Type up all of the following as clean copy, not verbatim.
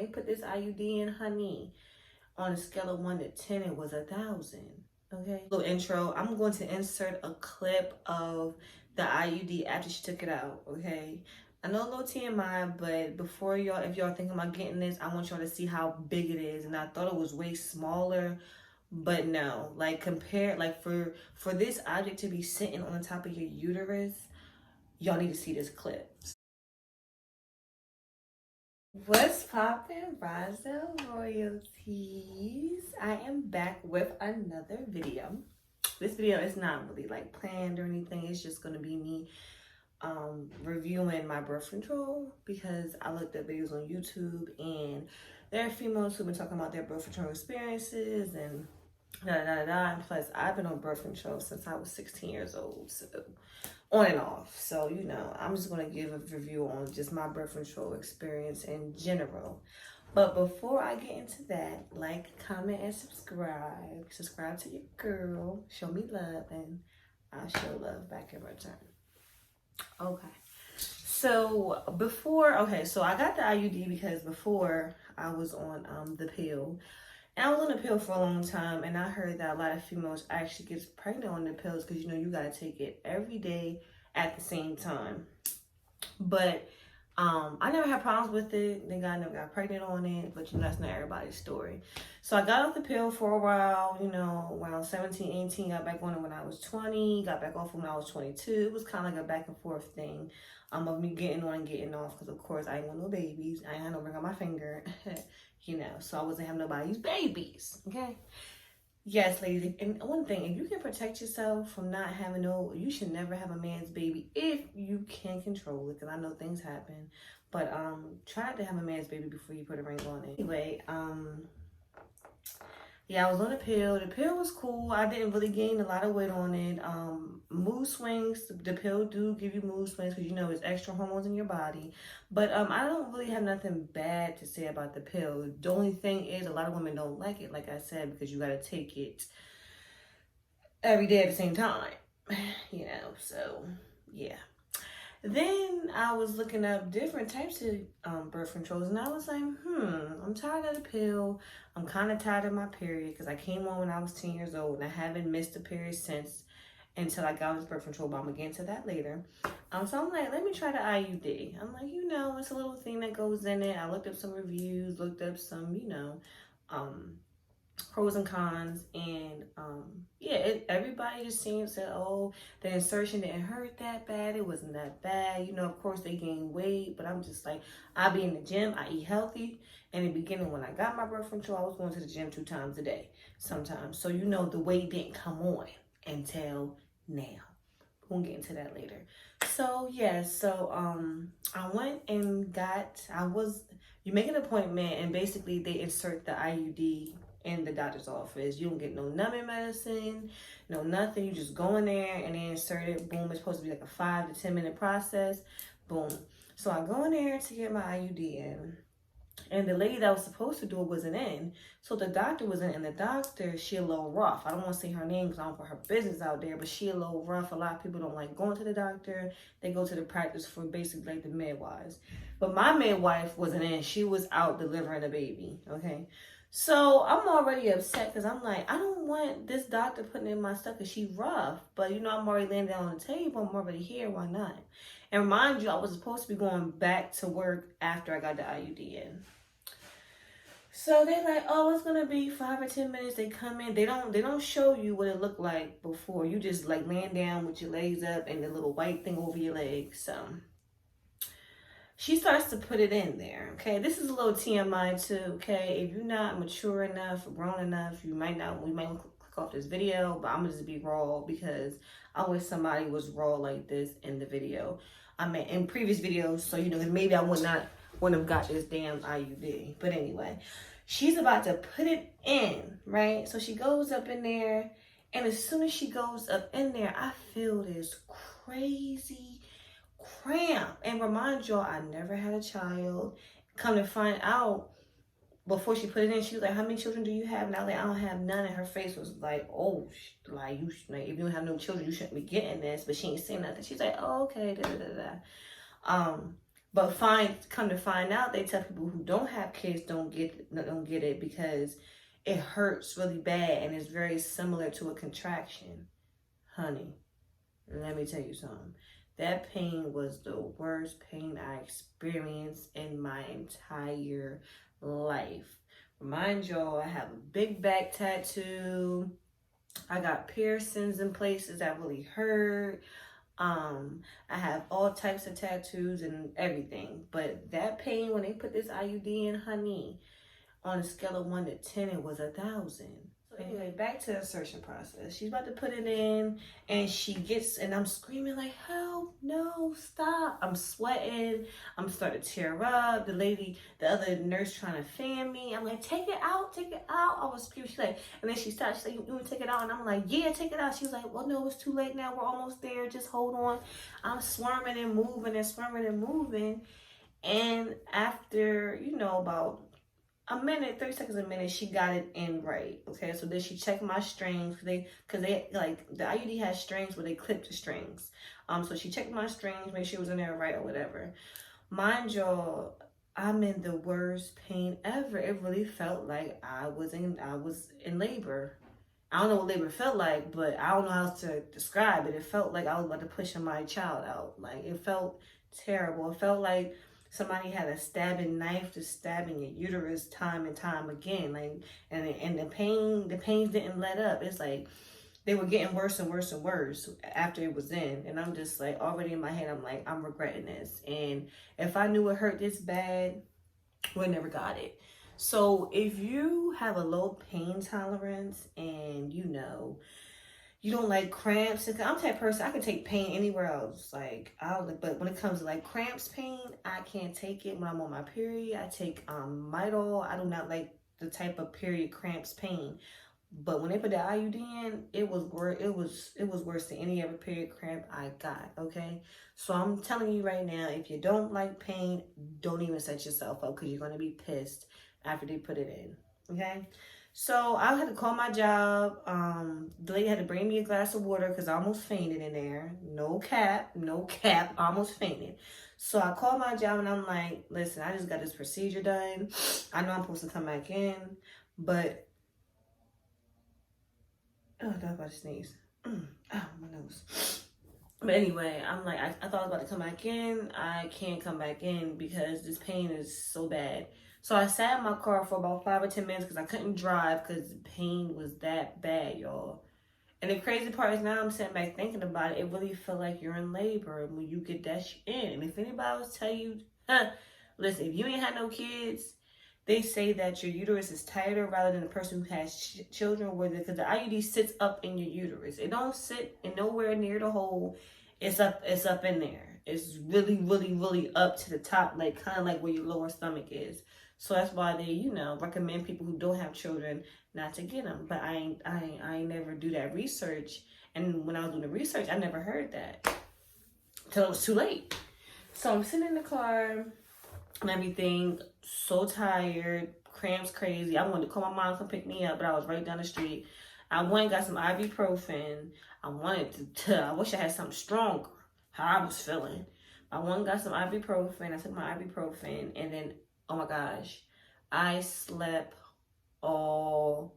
they put this IUD in, honey, on a scale of 1 to 10, it was 1,000. Okay. Little intro. I'm going to insert a clip of the IUD after she took it out. Okay. I know a little TMI, but before y'all, if y'all thinking about getting this, I want y'all to see how big it is. And I thought it was way smaller, but no. Like compare, like for this object to be sitting on top of your uterus, y'all need to see this clip. What's poppin', Rozell royalties? I am back with another video. This video is not really like planned or anything. It's just gonna be me reviewing my birth control because I looked at videos on YouTube and there are females who've been talking about their birth control experiences and and plus I've been on birth control since I was 16 years old, so on and off. So, you know, I'm just going to give a review on just my birth control experience in general. But before I get into that, like, comment, and subscribe. Subscribe to your girl. Show me love, and I'll show love back in return. Okay. So, so I got the IUD because before I was on the pill. And I was on the pill for a long time, and I heard that a lot of females actually gets pregnant on the pills because, you know, you got to take it every day at the same time. But I never had problems with it. Thank God I never got pregnant on it, but, you know, that's not everybody's story. So I got off the pill for a while, you know, around 17, 18, got back on it when I was 20, got back off when I was 22. It was kind of like a back and forth thing of me getting on and getting off because, of course, I ain't want no babies. I ain't had no ring on my finger. You know, so I wasn't having nobody's babies, okay? Yes, ladies, and one thing, if you can protect yourself from not having you should never have a man's baby if you can control it, because I know things happen, but try not to have a man's baby before you put a ring on it. Anyway, yeah, I was on a pill. The pill was cool. I didn't really gain a lot of weight on it. Mood swings, the pill do give you mood swings because, you know, it's extra hormones in your body. But I don't really have nothing bad to say about the pill. The only thing is a lot of women don't like it, like I said, because you got to take it every day at the same time. You know, so yeah. Then I was looking up different types of birth controls, and I was like, I'm tired of the pill. I'm kind of tired of my period because I came on when I was 10 years old, and I haven't missed a period since until I got on this birth control, but I'm going to get into that later. So I'm like, let me try the IUD. I'm like, you know, it's a little thing that goes in it. I looked up some reviews, looked up some, you know, pros and cons, and yeah, everybody just seems that, oh, the insertion didn't hurt that bad, it wasn't that bad, you know. Of course they gain weight, but I'm just like, I be in the gym, I eat healthy. In the beginning, when I got my birth control, I was going to the gym 2 times a day sometimes, so, you know, the weight didn't come on until now. We'll get into that later. So yeah, so I went and you make an appointment, and basically they insert the IUD in the doctor's office. You don't get no numbing medicine, no nothing. You just go in there and they insert it. Boom. It's supposed to be like a 5 to 10 minute process. Boom. So I go in there to get my IUD in, and the lady that was supposed to do it wasn't in. So the doctor was in, and the doctor, she a little rough. I don't want to say her name because I don't put her business out there, but she a little rough. A lot of people don't like going to the doctor. They go to the practice for basically like the midwives. But my midwife wasn't in. She was out delivering a baby, okay? So I'm already upset because I'm like, I don't want this doctor putting in my stuff because she's rough. But, you know, I'm already laying down on the table. I'm already here. Why not? And mind you, I was supposed to be going back to work after I got the IUD in. So they're like, oh, it's going to be 5 or 10 minutes. They come in. They don't show you what it looked like before. You just like laying down with your legs up and the little white thing over your legs. So she starts to put it in there, okay? This is a little TMI too, okay? If you're not mature enough, grown enough, we might click off this video, but I'm gonna just be raw because I wish somebody was raw like this in the video. I mean, in previous videos, so, you know, maybe I wouldn't have got this damn IUD. But anyway, she's about to put it in, right? So she goes up in there, and as soon as she goes up in there, I feel this crazy cramp. And remind y'all, I never had a child. Come to find out, before she put it in, she was like, how many children do you have? And I was like, I don't have none. And her face was like, oh, like, if you don't have no children, you shouldn't be getting this. But she ain't saying nothing. She's like, oh, okay, da da da da. But come to find out, they tell people who don't have kids don't get it because it hurts really bad and it's very similar to a contraction. Honey, let me tell you something. That pain was the worst pain I experienced in my entire life. Remind y'all, I have a big back tattoo. I got piercings in places that really hurt. I have all types of tattoos and everything. But that pain when they put this IUD in, honey, on a scale of 1 to 10, it was 1,000. So anyway, back to the searching process. She's about to put it in, and and I'm screaming like, help, no, stop. I'm sweating. I'm starting to tear up. The other nurse trying to fan me. I'm like, take it out, take it out. I was screaming. She's like, and then she stopped. She's like, you want to take it out? And I'm like, yeah, take it out. She was like, well, no, it's too late now. We're almost there. Just hold on. I'm squirming and moving and squirming and moving. And after, about a minute, 30 seconds a minute, she got it in right. Okay, so then she checked my strings because they like the IUD has strings where they clip the strings. So she checked my strings, make sure it was in there right or whatever. Mind y'all, I'm in the worst pain ever. It really felt like I was in labor. I don't know what labor felt like, but I don't know how to describe it. It felt like I was about to push my child out. Like, it felt terrible. It felt like somebody had a stabbing knife to stabbing your uterus time and time again. Like, and the pains didn't let up. It's like they were getting worse and worse and worse after it was in. And I'm just like, already in my head, I'm like, I'm regretting this. And if I knew it hurt this bad, we never got it. So if you have a low pain tolerance and you don't like cramps, I'm the type of person, I can take pain anywhere else. But when it comes to like cramps pain, I can't take it when I'm on my period. I take Midol. I do not like the type of period cramps pain. But when they put the IUD in, it was worse than any other period cramp I got. Okay, so I'm telling you right now, if you don't like pain, don't even set yourself up because you're gonna be pissed after they put it in. Okay, so I had to call my job. The lady had to bring me a glass of water because I almost fainted in there. No cap, I almost fainted. So I called my job and I'm like, listen, I just got this procedure done. I know I'm supposed to come back in, but oh, I was about to sneeze. Oh, my nose. But anyway, I'm like, I thought I was about to come back in. I can't come back in because this pain is so bad. So I sat in my car for about 5 or 10 minutes because I couldn't drive because the pain was that bad, y'all. And the crazy part is now I'm sitting back thinking about it. It really feel like you're in labor when you get that shit in. And if anybody else tell you, listen, if you ain't had no kids, they say that your uterus is tighter rather than the person who has children with it because the IUD sits up in your uterus. It don't sit in nowhere near the hole. It's up in there. It's really, really, really up to the top, like kind of like where your lower stomach is. So that's why they, recommend people who don't have children not to get them. But I ain't never do that research. And when I was doing the research, I never heard that till it was too late. So I'm sitting in the car and everything, so tired, cramps crazy. I wanted to call my mom to come pick me up, but I was right down the street. I went and got some ibuprofen. I wish I had something stronger, how I was feeling. I went and got some ibuprofen. I took my ibuprofen, and then, oh my gosh, I slept all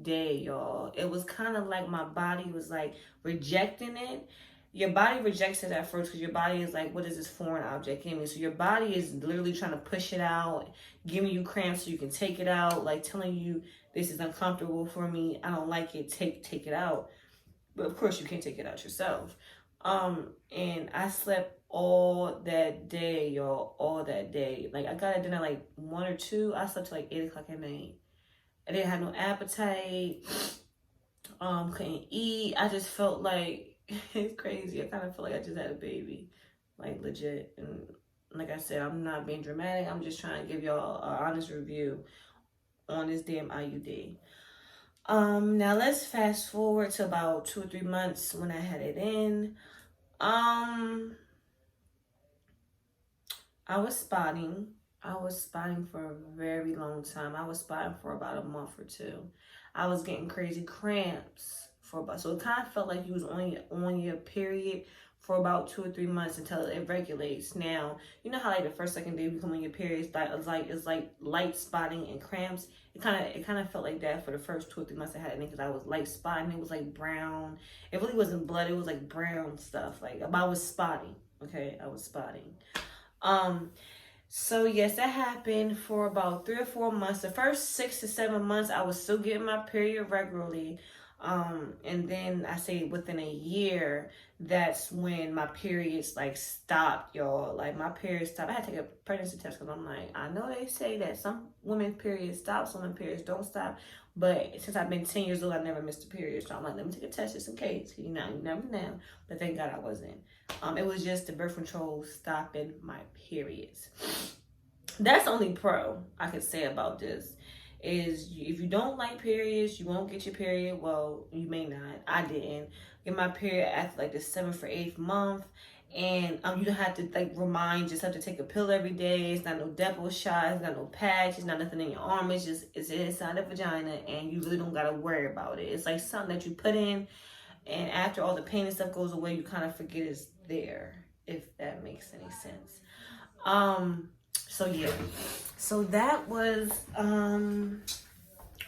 day, y'all. It was kind of like my body was like rejecting it. Your body rejects it at first because your body is like, what is this foreign object in me? So your body is literally trying to push it out, giving you cramps so you can take it out, like telling you this is uncomfortable for me. I don't like it. Take it out. But of course you can't take it out yourself. And I slept all that day, y'all, all that day. Like I got it dinner like 1 or 2. I slept till like 8 o'clock at night. I didn't have no appetite. Couldn't eat. I just felt like it's crazy. I kind of feel like I just had a baby, like legit. And like I said, I'm not being dramatic. I'm just trying to give y'all an honest review on this damn IUD. Now let's fast forward to about 2 or 3 months when I had it in. I was spotting. I was spotting for a very long time. I was spotting for about a month or 2. I was getting crazy cramps for about, so it kind of felt like you was on your period for about 2 or 3 months until it regulates. Now, you know how like the first, second day you come on your period, it's like light spotting and cramps. It kind of felt like that for the first 2 or 3 months I had it because I was light spotting. It was like brown. It really wasn't blood. It was like brown stuff. Like I was spotting. Okay, I was spotting. Um, so yes, that happened for about 3 or 4 months. The first 6 to 7 months, I was still getting my period regularly. And then I say within a year, that's when my periods like stopped, y'all. Like my periods stopped. I had to take a pregnancy test because I'm like, I know they say that some women's periods stop, some women's periods don't stop. But since I've been 10 years old, I never missed a period. So I'm like, let me take a test just in case. You know, you never know. But thank God I wasn't. It was just the birth control stopping my periods. That's the only pro I could say about this is if you don't like periods, you won't get your period. Well, you may not. I didn't get my period after like the 7th or 8th month. And you don't have to like remind yourself to take a pill every day. It's not no depot shot, it's not no patch, it's not nothing in your arm. It's inside the vagina, and you really don't gotta worry about it. It's like something that you put in, and after all the pain and stuff goes away, you kind of forget it's there, if that makes any sense. So yeah, so that was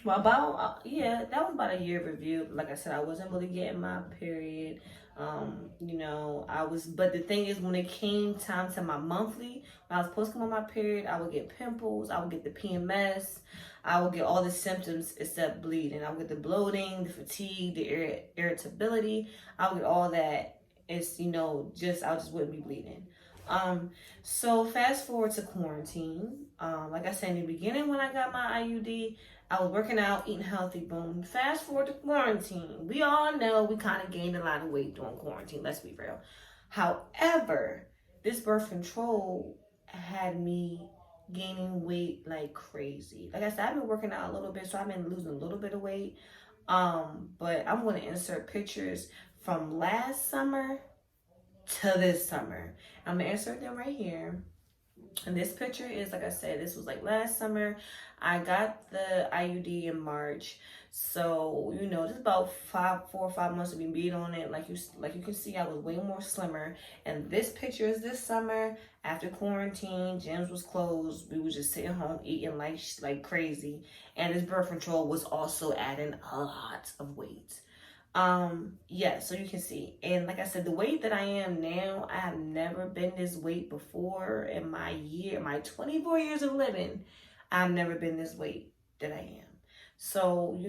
well, that was about a year review. Like I said, I wasn't really getting my period. But the thing is, when it came time to my monthly, when I was supposed to come on my period, I would get pimples, I would get the PMS, I would get all the symptoms except bleeding. I would get the bloating, the fatigue, the irritability. I would get all that. I just wouldn't be bleeding. So fast forward to quarantine. Like I said in the beginning, when I got my IUD, I was working out, eating healthy, boom. Fast forward to quarantine. We all know we kind of gained a lot of weight during quarantine, let's be real. However, this birth control had me gaining weight like crazy. Like I said, I've been working out a little bit, so I've been losing a little bit of weight. But I'm going to insert pictures from last summer to this summer. I'm going to insert them right here. And this picture is, like I said, this was like last summer. I got the IUD in March. So, just about 4 or 5 months of me being on it. Like you can see, I was way more slimmer. And this picture is this summer after quarantine. Gyms was closed. We was just sitting home eating like crazy. And this birth control was also adding a lot of weight. So you can see, and like I said, the weight that I am now, I have never been this weight before in my 24 years of living. I've never been this weight that I am. So,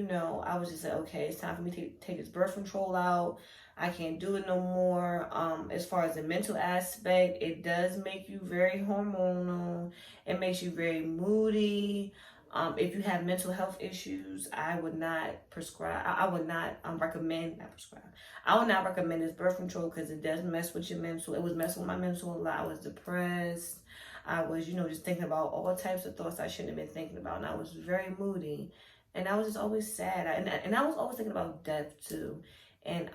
I was just like, okay, it's time for me to take this birth control out. I can't do it no more. As far as the mental aspect, it does make you very hormonal. It makes you very moody. If you have mental health issues, I would not prescribe. I would not recommend, not prescribe. I would not recommend this birth control because it does mess with your mental. It was messing with my mental a lot. I was depressed. I was, just thinking about all types of thoughts I shouldn't have been thinking about. And I was very moody. And I was just always sad. And I was always thinking about death too. And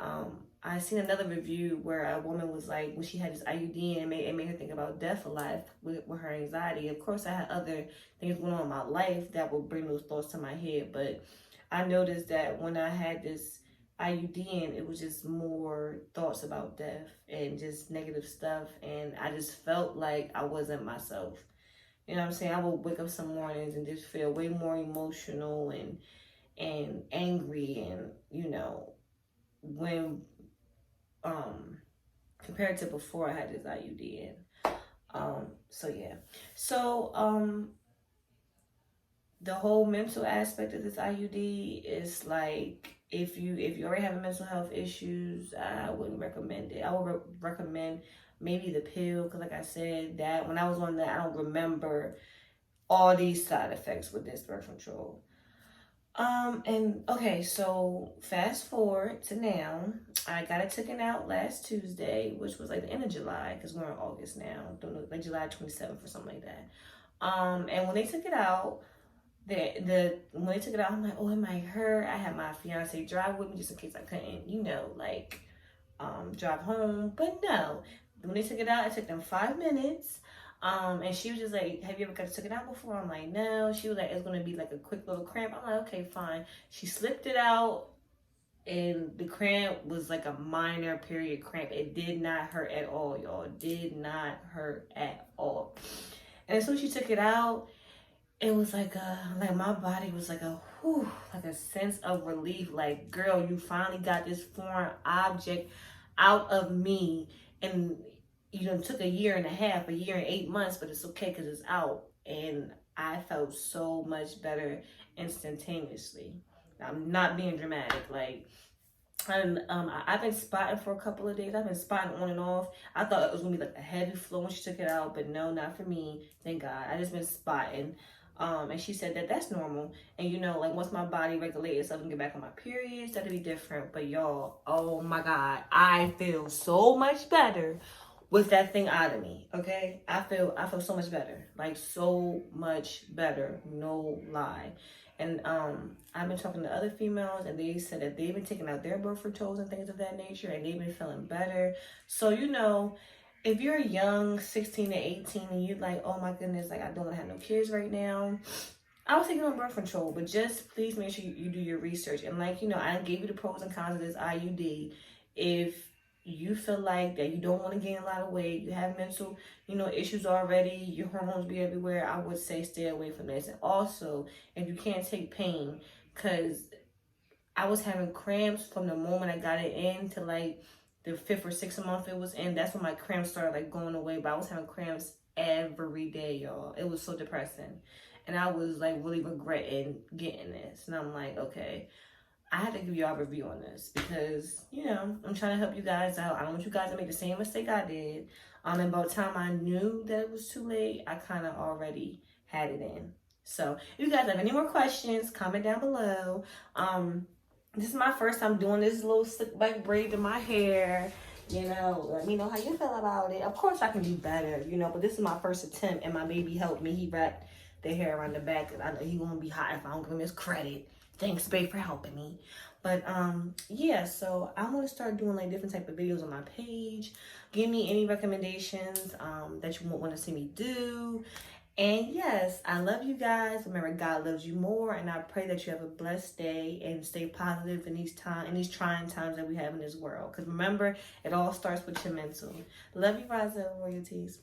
I seen another review where a woman was like, when she had this IUD, and it made her think about death a lot with her anxiety. Of course, I had other things going on in my life that would bring those thoughts to my head. But I noticed that when I had this IUD in, it was just more thoughts about death and just negative stuff. And I just felt like I wasn't myself. You know what I'm saying? I would wake up some mornings and just feel way more emotional and angry and, when compared to before I had this IUD in. The whole mental aspect of this IUD is like, if you already have mental health issues, I wouldn't recommend it. I would recommend maybe the pill, because like I said, that when I was on that, I don't remember all these side effects with this birth control. So fast forward to now. I got it taken out last Tuesday, which was like the end of July, because we're in August now. Don't know, like July 27th or something like that. And when they took it out, when they took it out, I'm like, oh, it might hurt. I had my fiance drive with me just in case I couldn't, drive home. But no, when they took it out, it took them 5 minutes. And she was just like, have you ever took it out before? I'm like, no. She was like, it's going to be like a quick little cramp. I'm like, okay, fine. She slipped it out. and the cramp was like a minor period cramp. It did not hurt at all, y'all. It did not hurt at all. And as soon as she took it out, it was like my body was like a whew, like a sense of relief. Like, girl, you finally got this foreign object out of me. And it took a year and a half, a year and 8 months, but it's okay because it's out. And I felt so much better instantaneously. I'm not being dramatic. Like, and I've been spotting for a couple of days. I've been spotting on and off. I thought it was gonna be like a heavy flow when she took it out, but no, not for me. Thank God. I just been spotting. And she said that that's normal. And like once my body regulates itself and get back on my periods, that'll be different. But y'all, oh my God, I feel so much better with that thing out of me. Okay, I feel so much better, like so much better. No lie. And I've been talking to other females, and they said that they've been taking out their birth controls and things of that nature, and they've been feeling better. So if you're young, 16 to 18, and you're like, oh my goodness, like I don't want to have no kids right now, I was taking on birth control, but just please make sure you do your research. And I gave you the pros and cons of this IUD. If you feel like that you don't want to gain a lot of weight, you have mental, issues already, your hormones be everywhere, I would say stay away from this. And also, if you can't take pain, because I was having cramps from the moment I got it in to like the 5th or 6th month it was in. That's when my cramps started like going away. But I was having cramps every day, y'all. It was so depressing. And I was like really regretting getting this. And I'm like, okay, I had to give y'all a review on this because, I'm trying to help you guys out. I don't want you guys to make the same mistake I did. And by the time I knew that it was too late, I kind of already had it in. So if you guys have any more questions, comment down below. This is my first time doing this little slick back braid in my hair. Let me know how you feel about it. Of course, I can do better, but this is my first attempt, and my baby helped me. He wrapped the hair around the back. I know he won't be hot if I don't give him his credit. Thanks, babe, for helping me. But yeah, so I'm gonna start doing like different type of videos on my page. Give me any recommendations that you want to see me do. And yes, I love you guys. Remember, God loves you more, and I pray that you have a blessed day and stay positive in these trying times that we have in this world. Because remember, it all starts with your mental. Love you, Rozell royalties.